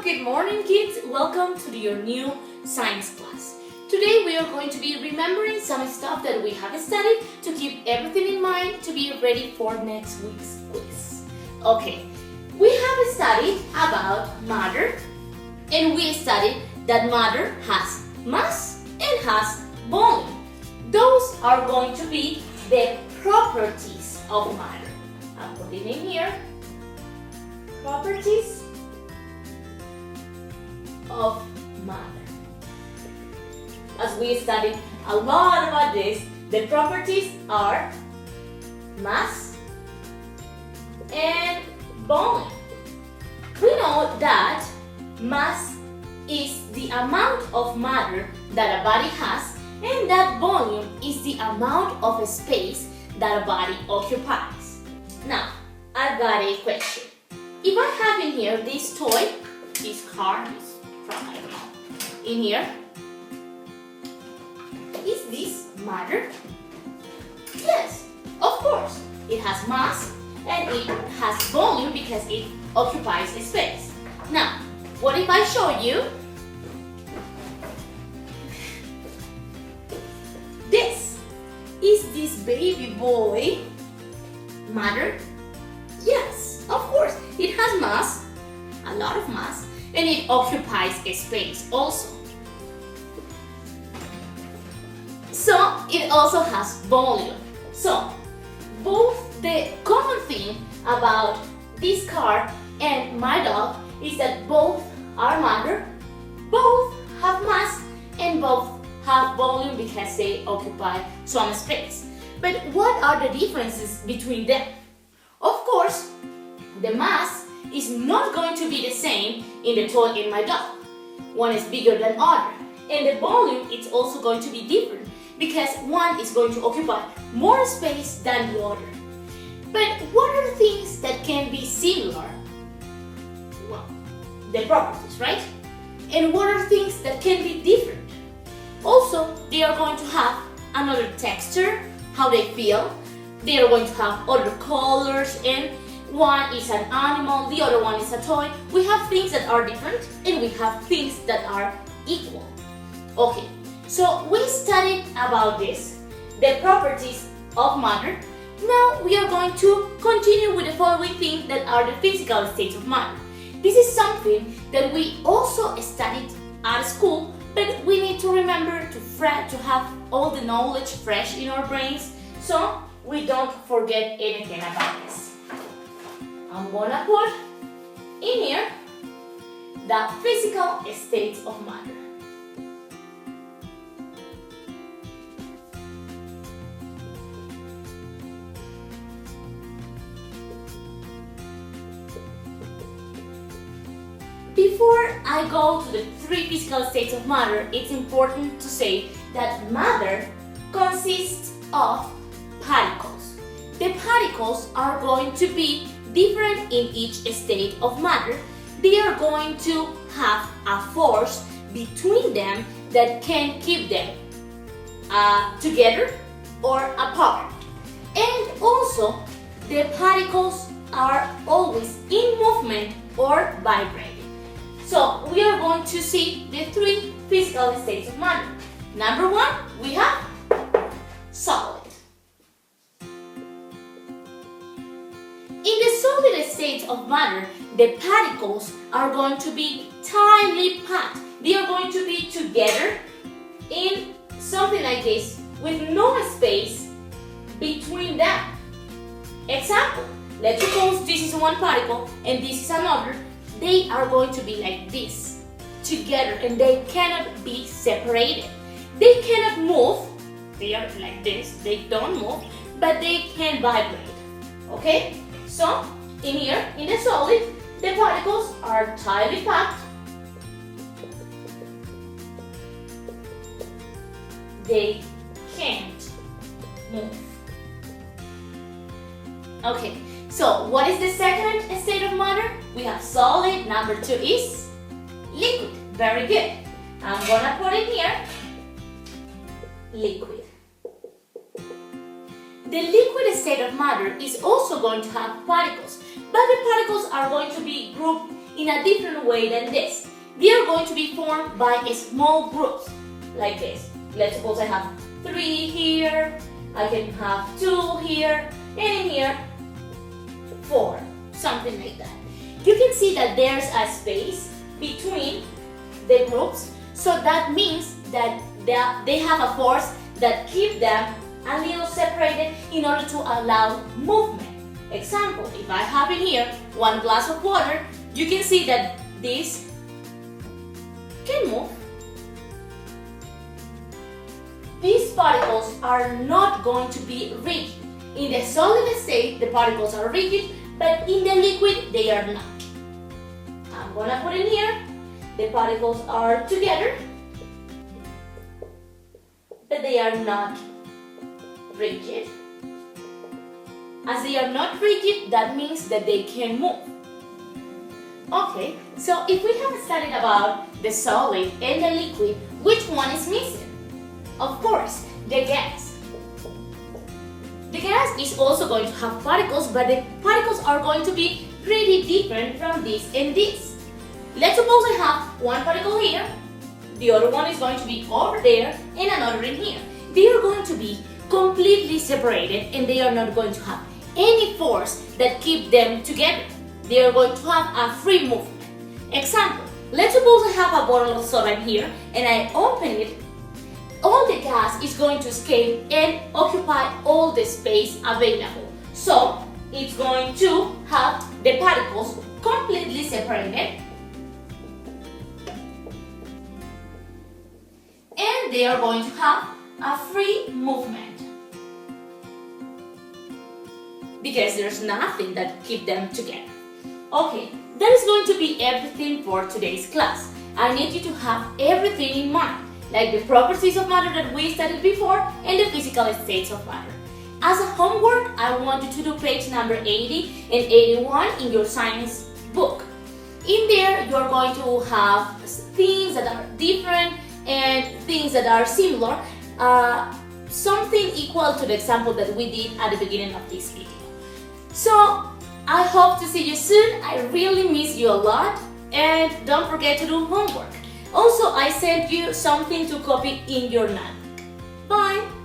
Good morning, kids. Welcome to your new science class. Today we are going to be remembering some stuff that we have studied to keep everything in mind to be ready for next week's quiz. Okay, we have studied about matter, and we studied that matter has mass and has volume. Those are going to be the properties of matter. I'm putting in here properties of matter. As we studied a lot about this, the properties are mass and volume. We know that mass is the amount of matter that a body has, and that volume is the amount of space that a body occupies. Now, I've got a question. If I have in here this toy, this car, this truck, I don't know, in here, is this matter? Yes, of course. It has mass and it has volume because it occupies space. Now, what if I show you this? Is this baby boy matter? Yes, of course. It has mass, a lot of mass, and it occupies space also. So it also has volume. So both the common thing about this car and my dog is that both are matter, both have mass, and both have volume because they occupy some space. But what are the differences between them? Of course, the mass is not going to be the same in the toy and my dog. One is bigger than other, and the volume is also going to be different because one is going to occupy more space than the other. But what are the things that can be similar? Well, the properties, right? And what are things that can be different? Also, they are going to have another texture, how they feel. They are going to have other colors, and one is an animal, the other one is a toy. We have things that are different and we have things that are equal. Okay, so we studied about this, the properties of matter. Now we are going to continue with the following things that are the physical states of matter. This is something that we also studied at school, but we need to remember to have all the knowledge fresh in our brains so we don't forget anything about this. I'm gonna put in here the physical states of matter. Before I go to the three physical states of matter, it's important to say that matter consists of particles. The particles are going to be different in each state of matter. They are going to have a force between them that can keep them together or apart. And also, the particles are always in movement or vibrating. So we are going to see the three physical states of matter. Number one, we have solid. In the solid state of matter, the particles are going to be tightly packed. They are going to be together in something like this with no space between them. Example, let's suppose this is one particle and this is another. They are going to be like this, together, and they cannot be separated. They cannot move. They are like this. They don't move, but they can vibrate. Okay? So, in here, in the solid, the particles are tightly packed. They can't move. Okay, so what is the second state of matter? We have solid. Number two is liquid. Very good. I'm gonna put in here liquid. The liquid state of matter is also going to have particles, but the particles are going to be grouped in a different way than this. They are going to be formed by small groups, like this. Let's suppose I have 3 here, I can have 2 here, and in here, 4, something like that. You can see that there's a space between the groups, so that means that they have a force that keep them a little separated in order to allow movement. Example, if I have in here 1 glass of water, you can see that this can move. These particles are not going to be rigid. In the solid state, the particles are rigid, but in the liquid, they are not. I'm gonna put in here, the particles are together, but they are not rigid. As they are not rigid, that means that they can move. Okay, so if we have studied about the solid and the liquid, which one is missing? Of course, the gas. The gas is also going to have particles, but the particles are going to be pretty different from this and this. Let's suppose I have 1 particle here, the other one is going to be over there, and another in here. They are going to be completely separated, and they are not going to have any force that keep them together. They are going to have a free movement. Example, let's suppose I have a bottle of soda in here, and I open it. All the gas is going to escape and occupy all the space available. So, it's going to have the particles completely separated, and they are going to have a free movement because there's nothing that keep them together. Okay, that is going to be everything for today's class. I need you to have everything in mind, like the properties of matter that we studied before and the physical states of matter. As a homework, I want you to do page number 80 and 81 in your science book. In there, you are going to have things that are different and things that are similar, something equal to the example that we did at the beginning of this video. So, I hope to see you soon. I really miss you a lot, and don't forget to do homework. Also, I sent you something to copy in your notebook. Bye!